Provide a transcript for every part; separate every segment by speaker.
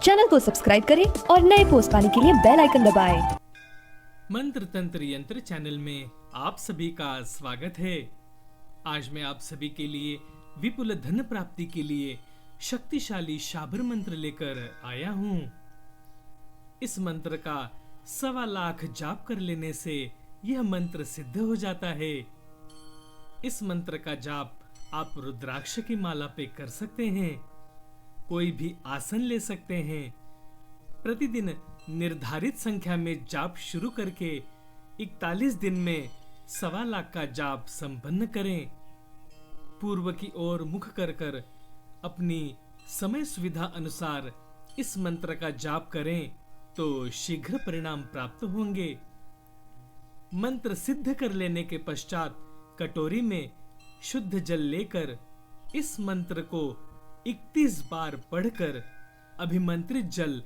Speaker 1: Channel को subscribe करें और नए पोस्ट पाने के लिए बेल आइकन दबाएं।
Speaker 2: मंत्र तंत्र यंत्र चैनल में आप सभी का स्वागत है। आज मैं आप सभी के लिए विपुल धन प्राप्ति के लिए शक्तिशाली शाबर मंत्र लेकर आया हूँ। इस मंत्र का 1.25 लाख जाप कर लेने से यह मंत्र सिद्ध हो जाता है। इस मंत्र का जाप आप रुद्राक्ष की माला पे कर सकते हैं। कोई भी आसन ले सकते हैं। प्रतिदिन निर्धारित संख्या में जाप शुरू करके 41 दिन में 1.25 लाख का जाप संपन्न करें। पूर्व की ओर मुख कर कर अपनी समय सुविधा अनुसार इस मंत्र का जाप करें तो शीघ्र परिणाम प्राप्त होंगे। मंत्र सिद्ध कर लेने के पश्चात कटोरी में शुद्ध जल लेकर इस मंत्र को 31 बार पढ़कर अभिमंत्रित जल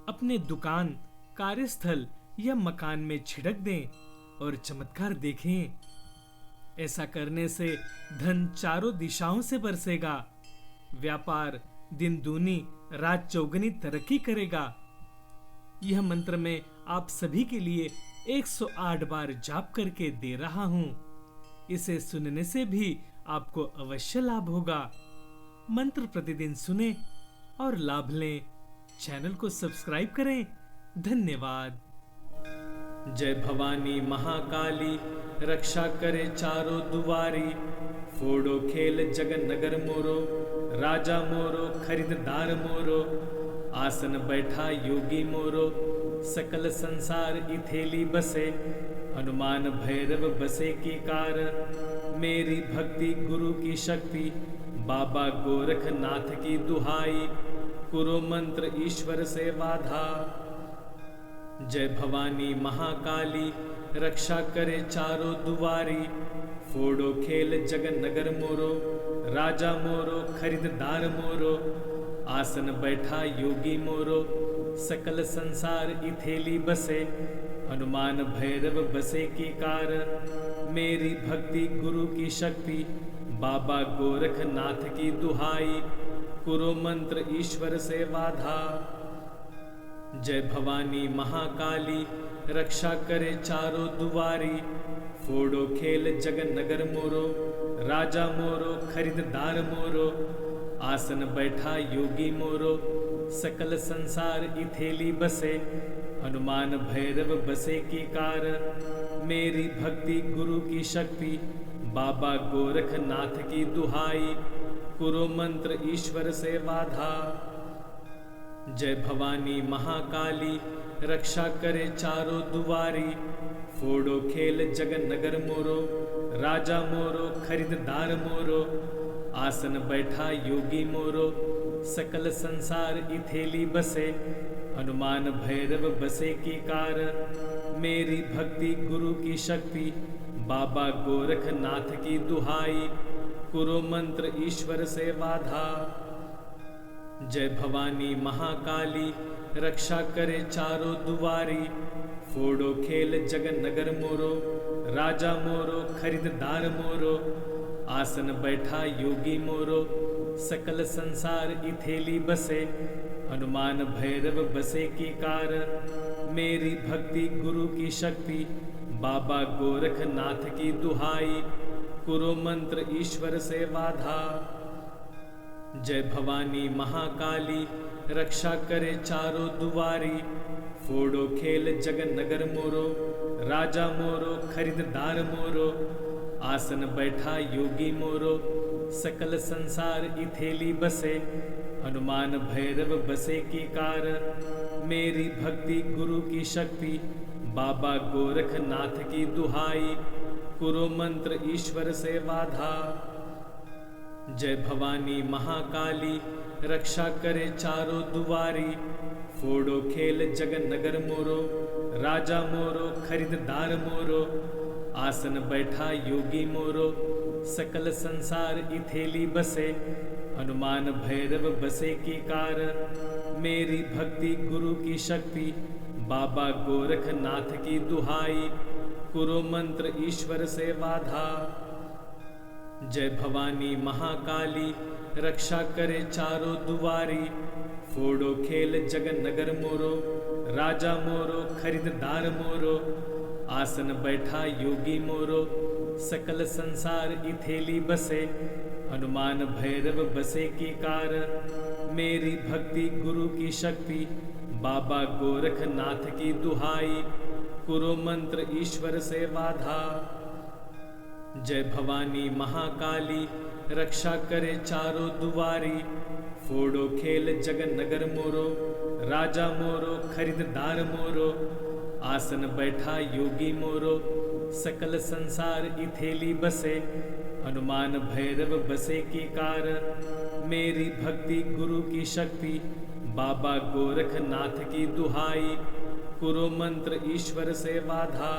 Speaker 2: अपने दुकान, कार्यस्थल या मकान में छिड़क दें और चमत्कार देखें। ऐसा करने से धन चारों दिशाओं से बरसेगा। व्यापार दिन दूनी रात चौगुनी तरक्की करेगा। यह मंत्र मैं आप सभी के लिए 108 बार जाप करके दे रहा हूं। इसे सुनने से भी आपको अवश्य लाभ होगा। मंत्र प्रतिदिन सुने और लाभ लें। चैनल को सब्सक्राइब करें। धन्यवाद। जय भवानी महाकाली, रक्षा करे चारों दुआरी। फोड़ो खेल जगन नगर मोरो, राजा मोरो खरीददार मोरो। आसन बैठा योगी मोरो, सकल संसार इथेली बसे। हनुमान भैरव बसे की कार, मेरी भक्ति गुरु की शक्ति। बाबा गोरखनाथ की दुहाई, कुरो मंत्र ईश्वर से बाधा। जय भवानी महाकाली, रक्षा करे चारों दुआरी। फोड़ो खेल जगन नगर मोरो, राजा मोरो खरीददार मोरो। आसन बैठा योगी मोरो, सकल संसार इथेली बसे। हनुमान भैरव बसे की कार, मेरी भक्ति गुरु की शक्ति। बाबा गोरखनाथ की दुहाई, कुरो मंत्र ईश्वर से बाधा। जय भवानी महाकाली, रक्षा करे चारों दुआरी। फोड़ो खेल जगन नगर मोरो, राजा मोरो खरीददार मोरो। आसन बैठा योगी मोरो, सकल संसार इथेली बसे। हनुमान भैरव बसे की कार, मेरी भक्ति गुरु की शक्ति। बाबा गोरखनाथ की दुहाई, कुरो मंत्र ईश्वर से बाधा। जय भवानी महाकाली, रक्षा करे चारों दुआरी। फोड़ो खेल जगन नगर मोरो, राजा मोरो खरीददार मोरो। आसन बैठा योगी मोरो, सकल संसार इथेली बसे। हनुमान भैरव बसे की कार, मेरी भक्ति गुरु की शक्ति। बाबा गोरखनाथ की दुहाई, कुरो मंत्र ईश्वर से बाधा। जय भवानी महाकाली, रक्षा करे चारों दुआरी। फोड़ो खेल जगन नगर मोरो, राजा मोरो खरीददार मोरो। आसन बैठा योगी मोरो, सकल संसार इथेली बसे। हनुमान भैरव बसे की कार, मेरी भक्ति गुरु की शक्ति। बाबा गोरखनाथ की दुहाई, कुरो मंत्र ईश्वर से बाधा। जय भवानी महाकाली, रक्षा करे चारों दुआरी। फोड़ो खेल जगन नगर मोरो, राजा मोरो खरीददार मोरो। आसन बैठा योगी मोरो, सकल संसार इथेली बसे। हनुमान भैरव बसे की कार, मेरी भक्ति गुरु की शक्ति। बाबा गोरखनाथ की दुहाई, कुरो मंत्र ईश्वर से बाधा। जय भवानी महाकाली, रक्षा करे चारों दुआरी। फोड़ो खेल जगन नगर मोरो, राजा मोरो खरीददार मोरो। आसन बैठा योगी मोरो, सकल संसार इथेली बसे। हनुमान भैरव बसे की कार, मेरी भक्ति गुरु की शक्ति। बाबा गोरखनाथ की दुहाई, कुरो मंत्र ईश्वर से बाधा। जय भवानी महाकाली, रक्षा करे चारों दुआरी। फोड़ो खेल जगन नगर मोरो, राजा मोरो खरीददार मोरो, आसन बैठा योगी मोरो, सकल संसार इथेली बसे, हनुमान भैरव बसे की कार, मेरी भक्ति गुरु की शक्ति, बाबा गोरखनाथ की दुहाई, कुरो मंत्र ईश्वर से वाधा। जय भवानी महाकाली, रक्षा करे चारों दुआरी, फोड़ो खेल जगन नगर मोरो, राजा मोरो खरीददार मोरो, आसन बैठा योगी मोरो, सकल संसार इथेली बसे, हनुमान भैरव बसे की कार, मेरी भक्ति गुरु की शक्ति, बाबा गोरखनाथ की दुहाई, कुरो मंत्र ईश्वर से वाधा।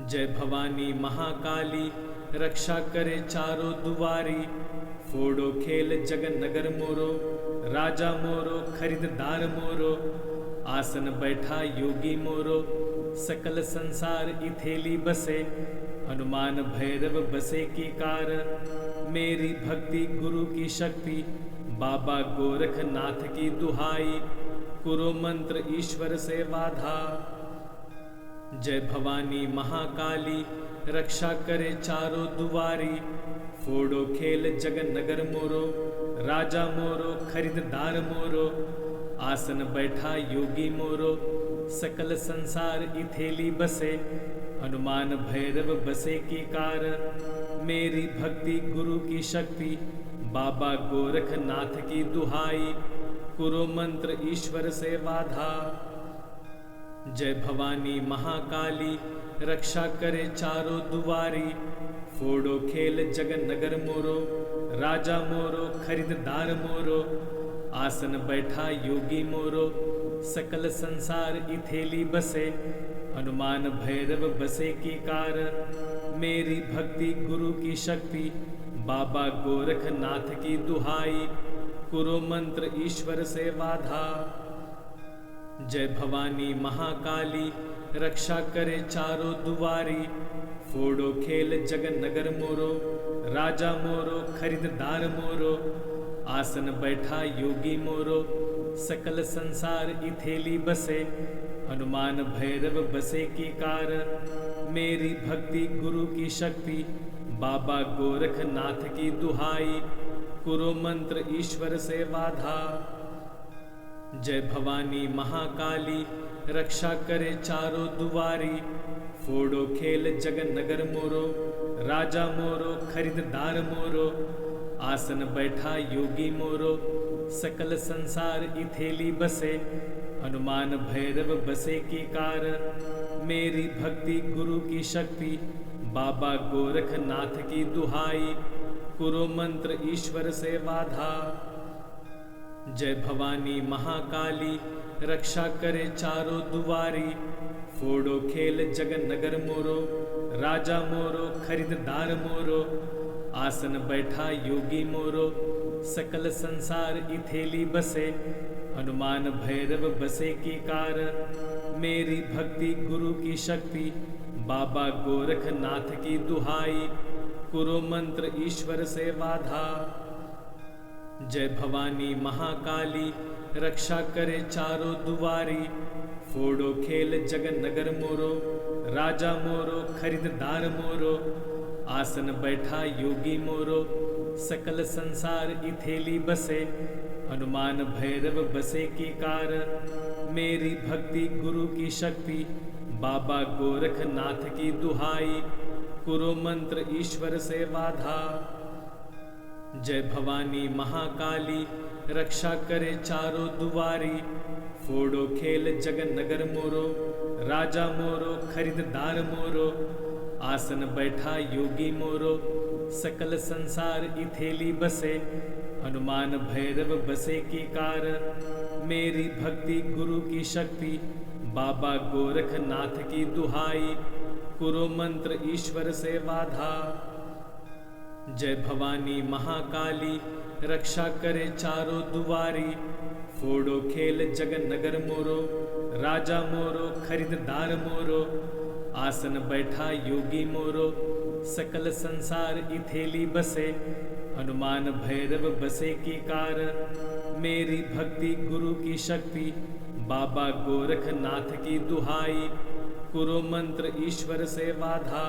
Speaker 2: जय भवानी महाकाली, रक्षा करे चारों दुआरी, फोड़ो खेल जगन नगर मोरो, राजा मोरो खरीददार मोरो, आसन बैठा योगी मोरो, सकल संसार इथेली बसे, हनुमान भैरव बसे की कार, मेरी भक्ति गुरु की शक्ति, बाबा गोरखनाथ की दुहाई, कुरो मंत्र ईश्वर से वाधा। जय भवानी महाकाली, रक्षा करे चारों दुआरी, फोड़ो खेल जगन नगर मोरो, राजा मोरो खरीददार मोरो, आसन बैठा योगी मोरो, सकल संसार इथेली बसे, हनुमान भैरव बसे की कार, मेरी भक्ति गुरु की शक्ति, बाबा गोरखनाथ की दुहाई, कुरो मंत्र ईश्वर से वाधा। जय भवानी महाकाली, रक्षा करे चारों दुआरी, फोड़ो खेल जगन नगर मोरो, राजा मोरो खरीददार मोरो, आसन बैठा योगी मोरो, सकल संसार इथेली बसे, हनुमान भैरव बसे की कार, मेरी भक्ति गुरु की शक्ति, बाबा गोरखनाथ की दुहाई, कुरो मंत्र ईश्वर से वाधा। जय भवानी महाकाली, रक्षा करे चारों दुआरी, फोड़ो खेल जगन नगर मोरो, राजा मोरो खरीददार मोरो, आसन बैठा योगी मोरो, सकल संसार इथेली बसे, हनुमान भैरव बसे की कार, मेरी भक्ति गुरु की शक्ति, बाबा गोरखनाथ की दुहाई, कुरो मंत्र ईश्वर से वाधा। जय भवानी महाकाली, रक्षा करे चारों दुआरी, फोड़ो खेल जगन नगर मोरो, राजा मोरो खरीददार मोरो, आसन बैठा योगी मोरो, सकल संसार इथेली बसे, हनुमान भैरव बसे की कार, मेरी भक्ति गुरु की शक्ति, बाबा गोरखनाथ की दुहाई, कुरो मंत्र ईश्वर से वाधा। जय भवानी महाकाली, रक्षा करे चारों दुआरी, फोड़ो खेल जगन नगर मोरो, राजा मोरो खरीददार मोरो, आसन बैठा योगी मोरो, सकल संसार इथेली बसे, हनुमान भैरव बसे की कार, मेरी भक्ति गुरु की शक्ति, बाबा गोरखनाथ की दुहाई, कुरो मंत्र ईश्वर से वाधा। जय भवानी महाकाली, रक्षा करे चारों दुआरी, फोड़ो खेल जगन नगर मोरो, राजा मोरो खरीददार मोरो, आसन बैठा योगी मोरो, सकल संसार इथेली बसे, हनुमान भैरव बसे की कार, मेरी भक्ति गुरु की शक्ति, बाबा गोरखनाथ की दुहाई, कुरो मंत्र ईश्वर से वाधा। जय भवानी महाकाली, रक्षा करे चारों दुआरी, फोड़ो खेल जगन नगर मोरो, राजा मोरो खरीददार मोरो, आसन बैठा योगी मोरो, सकल संसार इथेली बसे, हनुमान भैरव बसे की कार, मेरी भक्ति गुरु की शक्ति, बाबा गोरखनाथ की दुहाई, कुरो मंत्र ईश्वर से वाधा। जय भवानी महाकाली, रक्षा करे चारों दुआरी, फोड़ो खेल जगन नगर मोरो, राजा मोरो खरीददार मोरो, आसन बैठा योगी मोरो, सकल संसार इथेली बसे, हनुमान भैरव बसे की कार, मेरी भक्ति गुरु की शक्ति, बाबा गोरखनाथ की दुहाई, कुरो मंत्र ईश्वर से वाधा।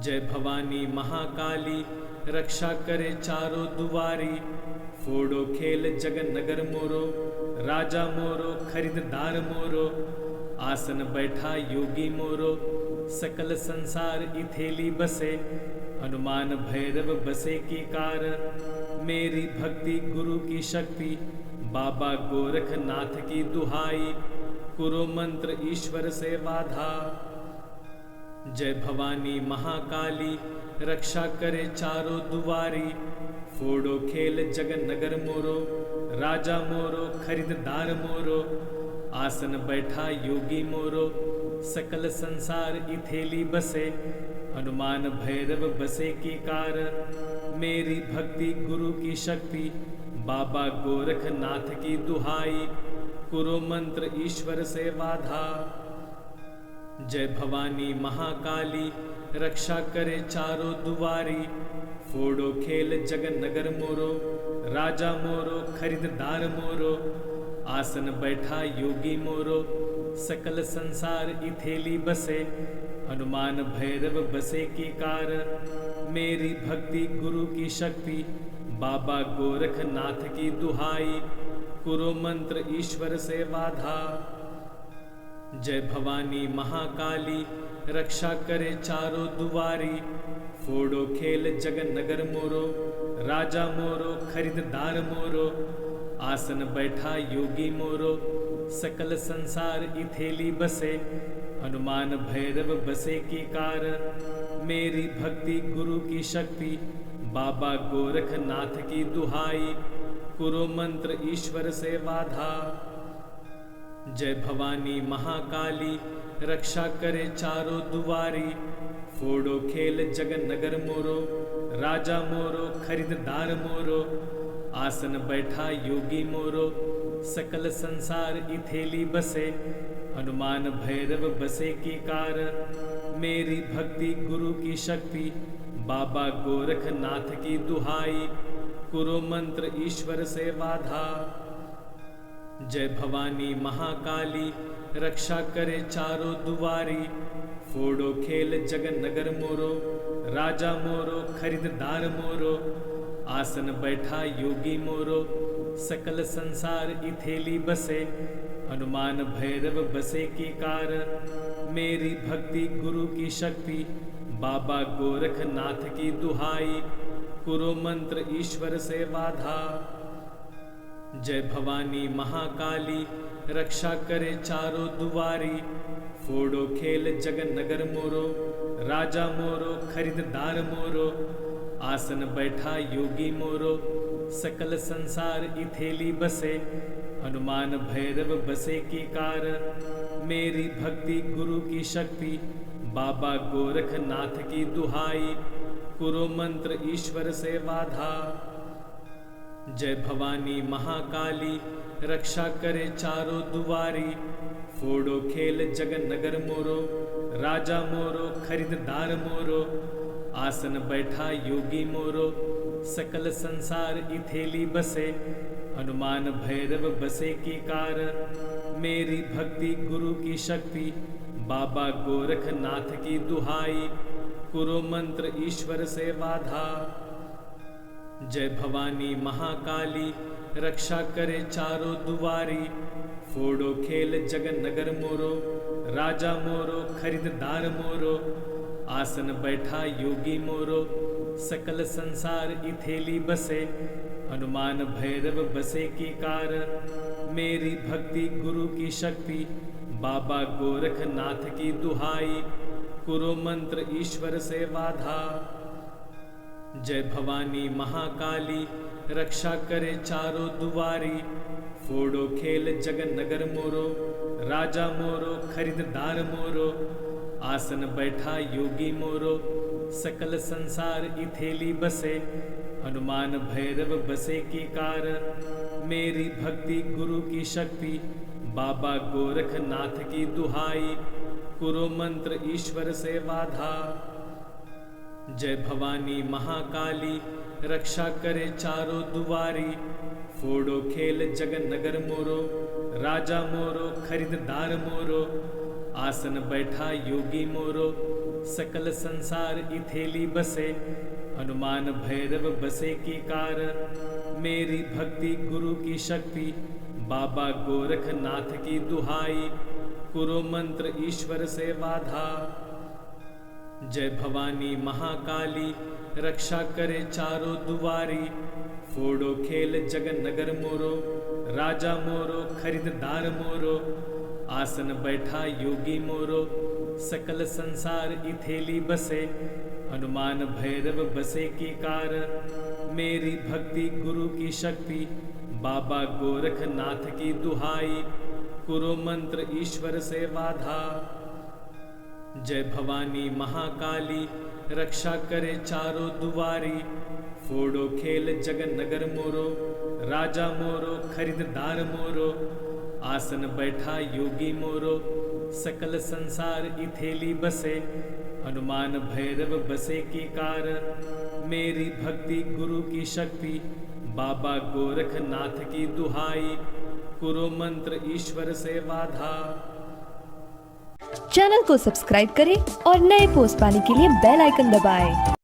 Speaker 2: जय भवानी महाकाली, रक्षा करे चारों दुआरी, फोड़ो खेल जगन नगर मोरो, राजा मोरो खरीददार मोरो, आसन बैठा योगी मोरो, सकल संसार इथेली बसे, हनुमान भैरव बसे की कार। मेरी भक्ति गुरु की शक्ति, बाबा गोरखनाथ की दुहाई, कुरो मंत्र ईश्वर से वाधा। जय भवानी महाकाली, रक्षा करे चारों दुआरी, फोड़ो खेल जगन नगर मोरो, राजा मोरो खरीददार मोरो, आसन बैठा योगी मोरो, सकल संसार इथेली बसे, हनुमान भैरव बसे की कार। मेरी भक्ति गुरु की शक्ति, बाबा गोरखनाथ की दुहाई, कुरो मंत्र ईश्वर से वाधा। जय भवानी महाकाली, रक्षा करे चारों दुआरी, फोड़ो खेल जगन नगर मोरो, राजा मोरो खरीददार मोरो, आसन बैठा योगी मोरो, सकल संसार इथेली बसे, हनुमान भैरव बसे की कार। मेरी भक्ति गुरु की शक्ति, बाबा गोरखनाथ की दुहाई, कुरो मंत्र ईश्वर से वाधा। जय भवानी महाकाली, रक्षा करे चारों दुआरी, फोड़ो खेल जगन नगर मोरो, राजा मोरो खरीददार मोरो, आसन बैठा योगी मोरो, सकल संसार इथेली बसे, हनुमान भैरव बसे की कार। मेरी भक्ति गुरु की शक्ति, बाबा गोरखनाथ की दुहाई, कुरो मंत्र ईश्वर से वाधा। जय भवानी महाकाली, रक्षा करे चारों दुआरी, फोड़ो खेल जगन नगर मोरो, राजा मोरो खरीददार मोरो, आसन बैठा योगी मोरो, सकल संसार इथेली बसे, हनुमान भैरव बसे की कार। मेरी भक्ति गुरु की शक्ति, बाबा गोरखनाथ की दुहाई, कुरो मंत्र ईश्वर से वाधा। जय भवानी महाकाली, रक्षा करे चारों दुआरी, फोड़ो खेल जगन नगर मोरो, राजा मोरो खरीददार मोरो, आसन बैठा योगी मोरो, सकल संसार इथेली बसे, हनुमान भैरव बसे की कार। मेरी भक्ति गुरु की शक्ति, बाबा गोरखनाथ की दुहाई, कुरो मंत्र ईश्वर से वाधा। जय भवानी महाकाली, रक्षा करे चारों दुआरी, फोड़ो खेल जगन नगर मोरो, राजा मोरो खरीददार मोरो, आसन बैठा योगी मोरो, सकल संसार इथेली बसे, हनुमान भैरव बसे की कार। मेरी भक्ति गुरु की शक्ति, बाबा गोरखनाथ की दुहाई, कुरो मंत्र ईश्वर से वाधा। जय भवानी महाकाली, रक्षा करे चारों दुआरी, फोड़ो खेल जगन नगर मोरो, राजा मोरो खरीददार मोरो, आसन बैठा योगी मोरो, सकल संसार इथेली बसे, हनुमान भैरव बसे की कार। मेरी भक्ति गुरु की शक्ति, बाबा गोरखनाथ की दुहाई, कुरो मंत्र ईश्वर से वाधा। जय भवानी महाकाली, रक्षा करे चारों दुआरी, फोड़ो खेल जगन नगर मोरो, राजा मोरो खरीददार मोरो, आसन बैठा योगी मोरो, सकल संसार इथेली बसे, हनुमान भैरव बसे की कार। मेरी भक्ति गुरु की शक्ति, बाबा गोरखनाथ की दुहाई, कुरो मंत्र ईश्वर से वाधा। जय भवानी महाकाली, रक्षा करे चारों दुआरी, फोड़ो खेल जगन नगर मोरो, राजा मोरो खरीददार मोरो, आसन बैठा योगी मोरो, सकल संसार इथेली बसे, हनुमान भैरव बसे की कार। मेरी भक्ति गुरु की शक्ति, बाबा गोरखनाथ की दुहाई, कुरो मंत्र ईश्वर से वाधा। जय भवानी महाकाली, रक्षा करे चारों दुआरी, फोड़ो खेल जगन नगर मोरो, राजा मोरो खरीददार मोरो, आसन बैठा योगी मोरो, सकल संसार इथेली बसे, हनुमान भैरव बसे की कार, मेरी भक्ति गुरु की शक्ति, बाबा गोरखनाथ की दुहाई, कुरो मंत्र ईश्वर से वाधा। जय भवानी महाकाली, रक्षा करे चारों दुआरी, फोड़ो खेल जगन नगर मोरो, राजा मोरो खरीददार मोरो, आसन बैठा योगी मोरो, सकल संसार इथेली बसे, हनुमान भैरव बसे की कार, मेरी भक्ति गुरु की शक्ति, बाबा गोरखनाथ की दुहाई, कुरो मंत्र ईश्वर से वाधा। जय भवानी महाकाली, रक्षा करे चारों दुआरी, फोड़ो खेल जगन नगर मोरो, राजा मोरो खरीददार मोरो, आसन बैठा योगी मोरो, सकल संसार इथेली बसे, हनुमान भैरव बसे की कार, मेरी भक्ति गुरु की शक्ति, बाबा गोरखनाथ की दुहाई, कुरो मंत्र ईश्वर से वाधा।
Speaker 1: चैनल को सब्सक्राइब करें और नए पोस्ट पाने के लिए बेल आइकन दबाएं।